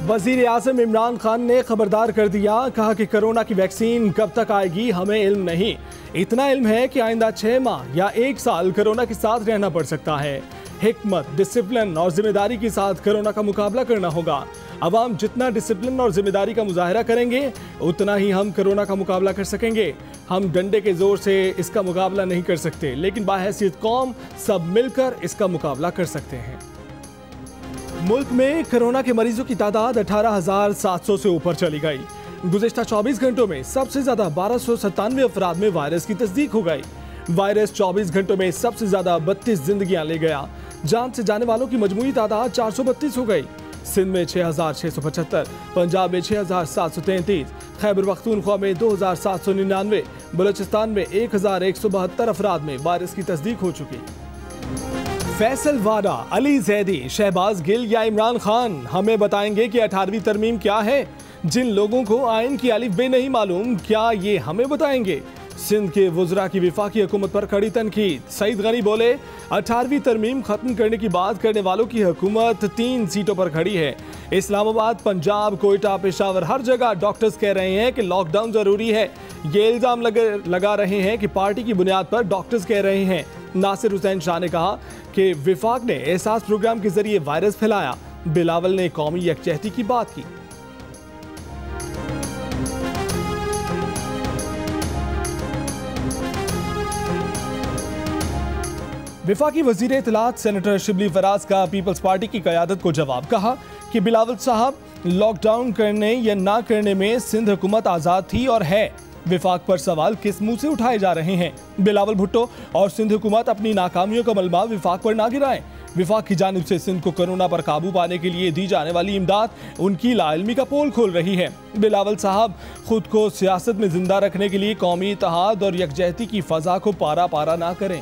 वजीर आज़म इमरान खान ने खबरदार कर दिया, कहा कि कोरोना की वैक्सीन कब तक आएगी हमें इल्म नहीं। इतना इल्म है कि आइंदा 6 माह या 1 साल कोरोना के साथ रहना पड़ सकता है। हिकमत, डिसिप्लिन और जिम्मेदारी के साथ कोरोना का मुकाबला करना होगा। अवाम जितना डिसिप्लिन और जिम्मेदारी का मुजाहरा करेंगे उतना ही हम कोरोना का मुकाबला कर सकेंगे। हम डंडे के जोर से इसका मुकाबला नहीं कर सकते, लेकिन बाहैसियत कौम सब मिलकर इसका मुकाबला कर सकते हैं। मुल्क में कोरोना के मरीजों की तादाद 18,700 से ऊपर चली गई। गुज़िश्ता 24 घंटों में सबसे ज्यादा 1297 अफराद में वायरस की तस्दीक हो गई। वायरस 24 घंटों में सबसे ज्यादा 32 जिंदगियां ले गया। जान से जाने वालों की मजमूई तादाद 432 हो गई। सिंध में 6,675, पंजाब में 6,733, खैबर पख्तूनख्वा में 2,799, बलूचिस्तान में 1,172 अफराद में वायरस की तस्दीक हो चुकी। फैसल वाडा, अली जैदी, शहबाज गिल या इमरान खान हमें बताएंगे कि 18वीं तरमीम क्या है। जिन लोगों को आइन की अलिफ बे नहीं मालूम, क्या ये हमें बताएंगे। सिंध के वुज़रा की विफाकी हुकूमत पर कड़ी तनकीद। सईद गनी बोले, 18वीं तरमीम खत्म करने की बात करने वालों की हुकूमत 3 सीटों पर खड़ी है। इस्लामाबाद, पंजाब, कोयटा, पेशावर, हर जगह डॉक्टर्स कह रहे हैं कि लॉकडाउन जरूरी है। ये इल्जाम लगा रहे हैं कि पार्टी की बुनियाद पर डॉक्टर्स कह रहे हैं। नासिर हुसैन शाह ने कहा कि विफाक ने एहसास प्रोग्राम के जरिए वायरस फैलाया। बिलावल ने कौमी यकजहती की बात की। विफाकी वजीर इत्तलात सेनेटर शिबली फराज का पीपल्स पार्टी की क़यादत को जवाब। कहा कि बिलावल साहब, लॉकडाउन करने या ना करने में सिंध हुकूमत आज़ाद थी और है। विफाक पर सवाल किस मुंह से उठाए जा रहे हैं। बिलावल भुट्टो और सिंध हुकूमत अपनी नाकामियों का मलबा विफाक पर ना गिराएं। विफाक की जानिब से सिंध को कोरोना पर काबू पाने के लिए दी जाने वाली इमदाद उनकी लाइल्मी का पोल खोल रही है। बिलावल साहब, खुद को सियासत में जिंदा रखने के लिए कौमी इत्तेहाद और यकजहती की फजा को पारा पारा ना करें।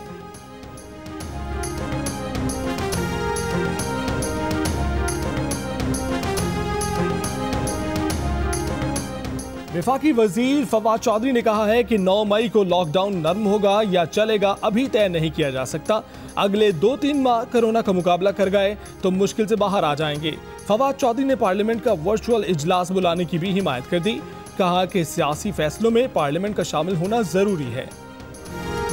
विफाकी वजीर फवाद चौधरी ने कहा है कि 9 मई को लॉकडाउन नरम होगा या चलेगा अभी तय नहीं किया जा सकता। अगले 2-3 माह कोरोना का मुकाबला कर गए तो मुश्किल से बाहर आ जाएंगे। फवाद चौधरी ने पार्लियामेंट का वर्चुअल इजलास बुलाने की भी हिमायत कर दी। कहा कि सियासी फैसलों में पार्लियामेंट का शामिल होना जरूरी है।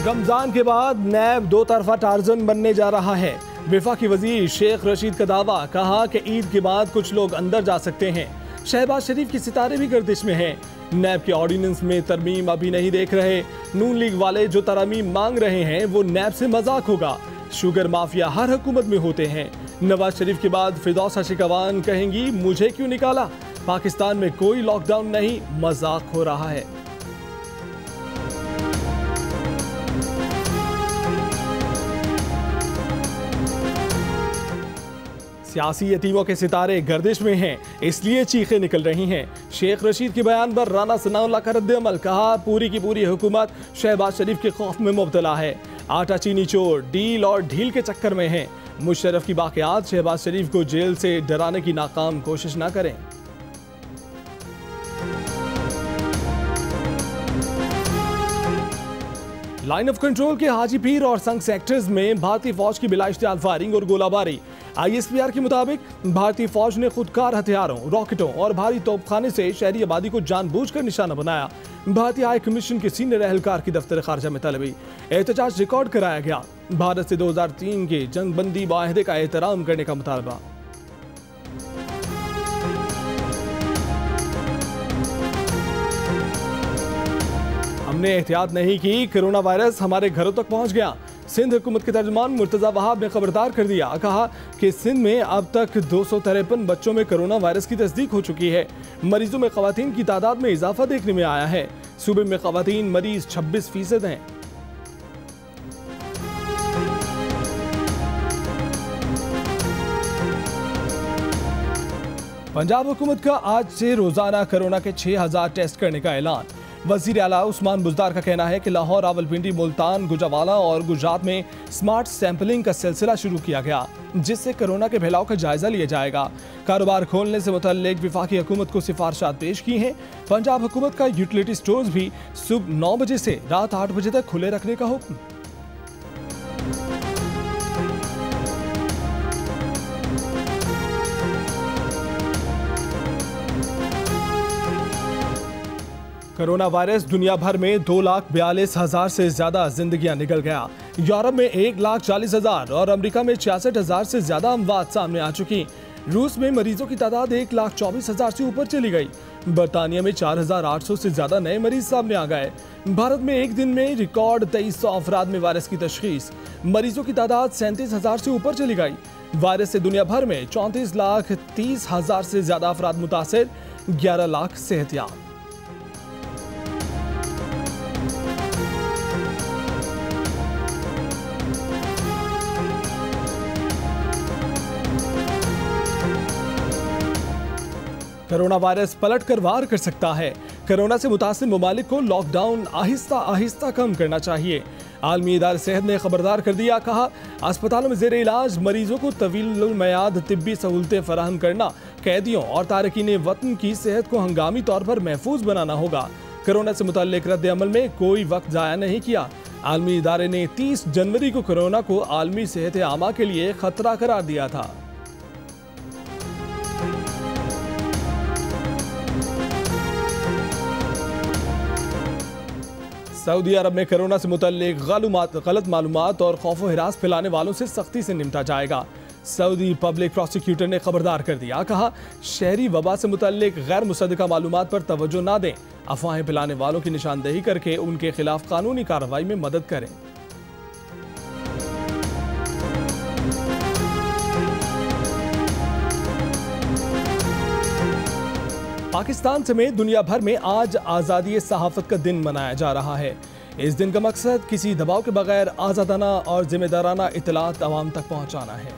रमजान के बाद नैब 2 तरफा टार्जन बनने जा रहा है। विफाकी वजीर शेख रशीद का दावा। कहा कि ईद के बाद कुछ लोग अंदर जा सकते हैं। शहबाज शरीफ के सितारे भी गर्दिश में हैं। नैब के ऑर्डिनेंस में तरमीम अभी नहीं देख रहे। नून लीग वाले जो तरमीम मांग रहे हैं वो नैब से मजाक होगा। शुगर माफिया हर हुकूमत में होते हैं। नवाज शरीफ के बाद फिरदौसा शिकवान कहेंगी मुझे क्यों निकाला। पाकिस्तान में कोई लॉकडाउन नहीं, मजाक हो रहा है। सियासी यतीमों के सितारे गर्दिश में हैं, इसलिए चीखें निकल रही हैं। शेख रशीद के बयान पर राना सनाउल्लाह का रद्द-ए-अमल। कहा पूरी की पूरी हुकूमत शहबाज शरीफ के खौफ में मुब्तला है। आटा चीनी चोर, डील और ढील के चक्कर में हैं। मुशर्रफ की बाक़ियात शहबाज शरीफ को जेल से डराने की नाकाम कोशिश ना करें। लाइन ऑफ कंट्रोल के हाजी पीर और संग सेक्टर्स में भारतीय फौज की बिला इश्तियाल फायरिंग और गोलाबारी। ISPR के मुताबिक भारतीय फौज ने खुदकार हथियारों, रॉकेटों और भारी तोपखाने से शहरी आबादी को जानबूझकर निशाना बनाया। भारतीय हाई कमीशन के सीनियर एहलकार की दफ्तर खारजा में तलबी। एहतजाज रिकॉर्ड कराया गया। भारत से 2003 के जंगबंदी माहिदे का एहतराम करने का मुतालबा। हमने एहतियात नहीं की, कोरोना वायरस हमारे घरों तक पहुंच गया। सिंध हुकूमत के तर्जुमान मुर्तजा वहाब ने खबरदार कर दिया। कहा कि सिंध में अब तक 253 बच्चों में कोरोना वायरस की तस्दीक हो चुकी है। मरीजों में खवातीन की तादाद में इजाफा देखने में आया है। सूबे में खवातीन मरीज 26% हैं। पंजाब हुकूमत का आज से रोजाना कोरोना के 6000 टेस्ट करने का ऐलान। वजीर आला उस्मान बुज़दार का कहना है कि लाहौर, रावलपिंडी, मुल्तान, गुजरावाला और गुजरात में स्मार्ट सैंपलिंग का सिलसिला शुरू किया गया, जिससे कोरोना के फैलाव का जायजा लिया जाएगा। कारोबार खोलने से मुतल्लिक विफाकी हुकूमत को सिफारिशात पेश की हैं। पंजाब हुकूमत का यूटिलिटी स्टोर्स भी सुबह 9 बजे से रात 8 बजे तक खुले रखने का हुक्म। कोरोना वायरस दुनिया भर में 2,42,000 से ज्यादा जिंदगियां निकल गया। यूरोप में 1,40,000 और अमेरिका में 66,000 से ज्यादा अमवात सामने आ चुकी। रूस में मरीजों की तादाद 1,24,000 से ऊपर चली गई। बर्तानिया में 4,800 से ज्यादा नए मरीज सामने आ गए। भारत में एक दिन में रिकॉर्ड 2300 अफराद में वायरस की तशखीस। मरीजों की तादाद 37,000 से ऊपर चली गई। वायरस से दुनिया भर में 34,30,000 से ज्यादा अफराद मुतासिर, 11 लाख सेहतयाब। कोरोना वायरस पलट कर वार कर सकता है। कोरोना से मुतासिर ममालिक को लॉकडाउन आहिस्ता आहिस्ता कम करना चाहिए। आलमी इदारे सेहत ने खबरदार कर दिया, कहा अस्पतालों में जेर इलाज मरीजों को तवील मयाद तिब्बी सहूलतें फराहम करना, कैदियों और तारकीन वतन की सेहत को हंगामी तौर पर महफूज बनाना होगा। कोरोना से मुताल्लिक रद्द अमल में कोई वक्त जाया नहीं किया। आलमी इदारे ने 30 जनवरी को कोरोना को आलमी सेहत आमा के लिए खतरा करार दिया था। सऊदी अरब में कोरोना से मुतल्लिक गलत मालूमात और खौफ व हिरास फैलाने वालों से सख्ती से निपटा जाएगा। सऊदी पब्लिक प्रोसिक्यूटर ने खबरदार कर दिया, कहा शहरी वबा से मुतल्लिक गैर मुसद्दका मालूमात पर तवज्जो ना दें। अफवाहें फैलाने वालों की निशानदेही करके उनके खिलाफ कानूनी कार्रवाई में मदद करें। पाकिस्तान समेत दुनिया भर में आज आज़ादी सहाफ़त का दिन मनाया जा रहा है। इस दिन का मकसद किसी दबाव के बगैर आज़ादाना और जिम्मेदाराना इत्तलात अवाम तक पहुँचाना है।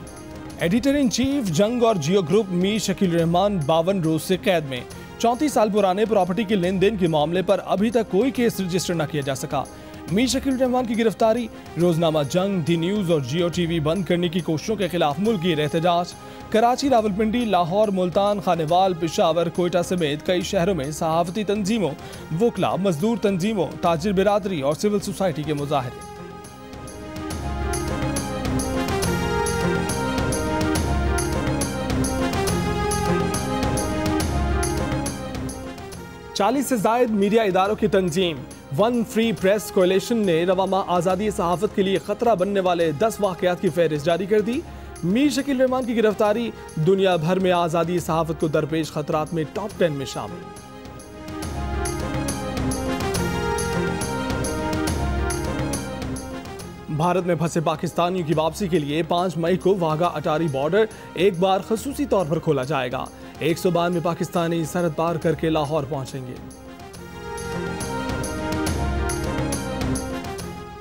एडिटर इन चीफ जंग और जियो ग्रुप मीर शकील रहमान 52 रोज से कैद में। 34 साल पुराने प्रॉपर्टी के लेन देन के मामले पर अभी तक कोई केस रजिस्टर न किया जा सका। मीर शकील रहमान की गिरफ्तारी, रोजनामा जंग, दी न्यूज और जियो टीवी बंद करने की कोशिशों के खिलाफ मुल्की एहतजाज। कराची, रावलपिंडी, लाहौर, मुल्तान, खानेवाल, पेशावर, कोयटा समेत कई शहरों में सहाफती तंजीमों, वकला, मजदूर तंजीमों, ताजिर बिरादरी और सिविल सोसाइटी के मुजाहरे। चालीस से जायद मीडिया इदारों की तंजीम वन फ्री प्रेस कोएलिशन ने रवामा आज़ादी सहाफ़त के लिए खतरा बनने वाले 10 वाक़यात की फहरिस्त जारी कर दी। मीर शकील रहमान की गिरफ्तारी दुनिया भर में आज़ादी सहाफ़त को दरपेश खतरात में टॉप 10 में शामिल। भारत में फंसे पाकिस्तानियों की वापसी के लिए 5 मई को वाघा अटारी बॉर्डर एक बार खसूसी तौर पर खोला जाएगा। 192 पाकिस्तानी सरहद पार करके लाहौर पहुंचेंगे।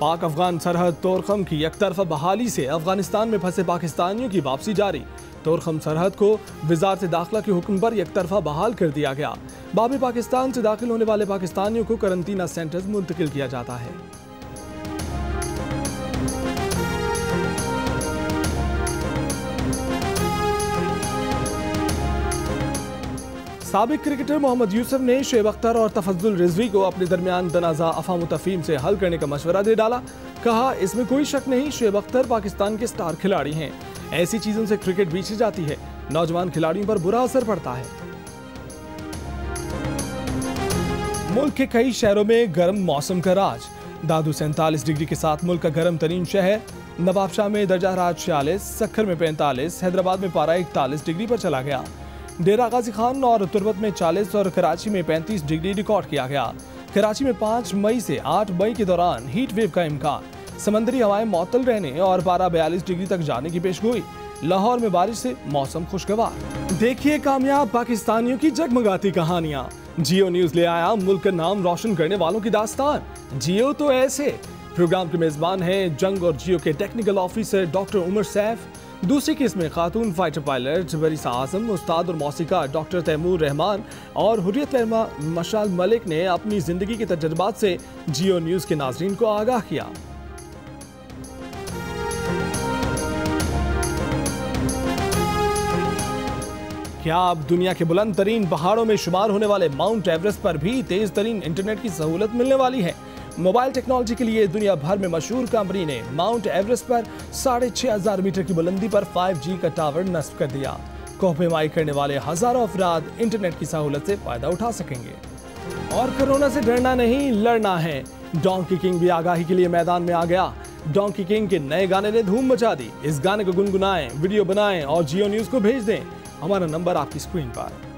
पाक अफगान सरहद तोरखम की एकतरफा बहाली से अफगानिस्तान में फंसे पाकिस्तानियों की वापसी जारी। तोरखम सरहद को वजारत दाखिला के हुक्म पर एकतरफा बहाल कर दिया गया। बाब पाकिस्तान से दाखिल होने वाले पाकिस्तानियों को करंतना सेंटर्स मुंतकिल किया जाता है। साबिक क्रिकेटर मोहम्मद यूसुफ ने शुएब अख्तर और तफज्जुल रिजवी को अपने दरमियान तनाज़ा अफ़ाम तफ़हीम से हल करने का मशवरा दे डाला। कहा इसमें कोई शक नहीं, शुएब अख्तर पाकिस्तान के स्टार खिलाड़ी हैं। ऐसी चीज़ों से क्रिकेट पीछे जाती है, नौजवान खिलाड़ियों पर बुरा असर पड़ता है। मुल्क के कई शहरों में गर्म मौसम का राज। दादू 47 डिग्री के साथ मुल्क का गर्म तरीन शहर। नवाबशाह में दर्जा हरारत 46, सक्खर में 45, हैदराबाद में पारा 41 डिग्री पर चला गया। डेरा गाजी खान और तुर्बत में 40 और कराची में 35 डिग्री रिकॉर्ड किया गया। कराची में 5 मई से 8 मई के दौरान हीट वेव का इम्कान। समंदरी हवाएं मअतल रहने और पारा 42 डिग्री तक जाने की पेशगोई। लाहौर में बारिश से मौसम खुशगवार। देखिए कामयाब पाकिस्तानियों की जगमगाती कहानियां। जियो न्यूज ले आया मुल्क का नाम रोशन करने वालों की दास्तान। जियो तो ऐसे। प्रोग्राम के मेजबान हैं जंग और जियो के technical officer doctor Umar Saif. दूसरी किस्म में खातून फाइटर पायलट वरीसा आजम, उस्ताद और मौसीकार डॉक्टर तैमूर रहमान और हुर्रियत मशाल मलिक ने अपनी जिंदगी के तजुर्बात से जियो न्यूज के नाजरीन को आगाह किया। क्या अब दुनिया के बुलंद तरीन पहाड़ों में शुमार होने वाले माउंट एवरेस्ट पर भी तेज तरीन इंटरनेट की सहूलत मिलने वाली है? मोबाइल टेक्नोलॉजी के लिए दुनिया भर में मशहूर कंपनी ने माउंट एवरेस्ट पर 6,500 मीटर की बुलंदी पर 5G का टावर नस्ब कर दिया। कोहपेमाई करने वाले हजारों अफराद इंटरनेट की सहूलत से फायदा उठा सकेंगे। और कोरोना से डरना नहीं, लड़ना है। डोंकी किंग भी आगाही के लिए मैदान में आ गया। डोंकी किंग के नए गाने ने धूम मचा दी। इस गाने को गुनगुनाएं, वीडियो बनाएं और जियो न्यूज को भेज दें। हमारा नंबर आपकी स्क्रीन पर।